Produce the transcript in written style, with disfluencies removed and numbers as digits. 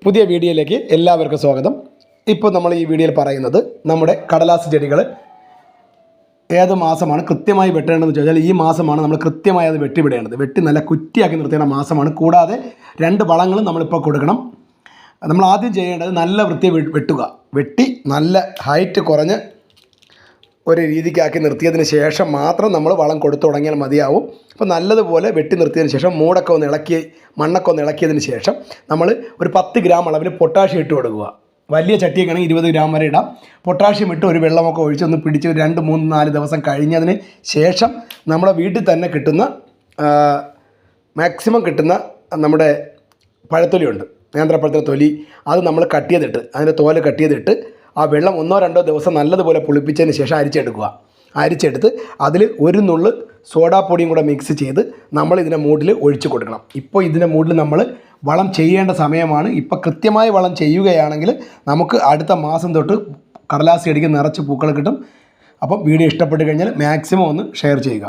പുതിയ വീഡിയോയിലേക്ക് എല്ലാവർക്കും സ്വാഗതം. ഇപ്പോൾ നമ്മൾ ഈ വീഡിയോയിൽ പറയുന്നത് നമ്മുടെ കടലാസ് ചെടികൾ ഏത് മാസമാണ് കൃത്യമായി വെട്ടേണ്ടതെന്ന് ചോദിച്ചാൽ ഈ മാസമാണ് നമ്മൾ കൃത്യമായി അത് വെട്ടിവിടേണ്ടത്. വെട്ടി നല്ല കുറ്റിയാക്കി നിർത്തേണ്ട മാസമാണ്. കൂടാതെ 2 വളങ്ങളും നമ്മളിപ്പോൾ കൊടുക്കണം. നമ്മൾ ആദ്യം ചെയ്യേണ്ടത് നല്ല വൃത്തി വെട്ടുക. വെട്ടി നല്ല ഹൈറ്റ് കുറഞ്ഞ് ഒരു രീതിക്കാക്കി നിർത്തിയതിന് ശേഷം മാത്രം നമ്മൾ വളം കൊടുത്തു തുടങ്ങിയാൽ മതിയാവും. അപ്പോൾ നല്ലതുപോലെ വെട്ടി നിർത്തിയതിന് ശേഷം മൂടൊക്കെ ഒന്ന് ഇളക്കി മണ്ണൊക്കെ ഒന്ന് ഇളക്കിയതിന് ശേഷം നമ്മൾ ഒരു 10 ഗ്രാം അളവിൽ പൊട്ടാഷ്യം ഇട്ട് കൊടുക്കുക. വലിയ ചട്ടിയൊക്കെ ആണെങ്കിൽ 20 ഗ്രാം വരെ ഇടാം. പൊട്ടാഷ്യം ഇട്ട് ഒരു വെള്ളമൊക്കെ ഒഴിച്ച് ഒന്ന് പിടിച്ച് 2, 3, 4 ദിവസം കഴിഞ്ഞതിന് ശേഷം നമ്മുടെ വീട്ടിൽ തന്നെ കിട്ടുന്ന മാക്സിമം കിട്ടുന്ന നമ്മുടെ പഴത്തൊലിയുണ്ട്, നേന്ത്രപ്പഴത്തിൻ്റെ തൊലി, അത് നമ്മൾ കട്ട് ചെയ്തിട്ട് അതിൻ്റെ തോല് കട്ട് ചെയ്തിട്ട് ആ വെള്ളം 1-2 ദിവസം നല്ലതുപോലെ പുളിപ്പിച്ചതിന് ശേഷം അരിച്ചെടുക്കുക. അരിച്ചെടുത്ത് അതിൽ ഒരു നുള്ള് സോഡാപ്പൊടിയും കൂടെ മിക്സ് ചെയ്ത് നമ്മൾ ഇതിൻ്റെ മൂട്ടിൽ ഒഴിച്ചു കൊടുക്കണം. ഇപ്പോൾ ഇതിൻ്റെ മൂട്ടിൽ നമ്മൾ വളം ചെയ്യേണ്ട സമയമാണ്. ഇപ്പോൾ കൃത്യമായി വളം ചെയ്യുകയാണെങ്കിൽ നമുക്ക് അടുത്ത മാസം തൊട്ട് കടലാസ് ചെടിക്ക് നിറച്ച് പൂക്കൾ കിട്ടും. അപ്പം വീഡിയോ ഇഷ്ടപ്പെട്ട് കഴിഞ്ഞാൽ മാക്സിമം ഒന്ന് ഷെയർ ചെയ്യുക.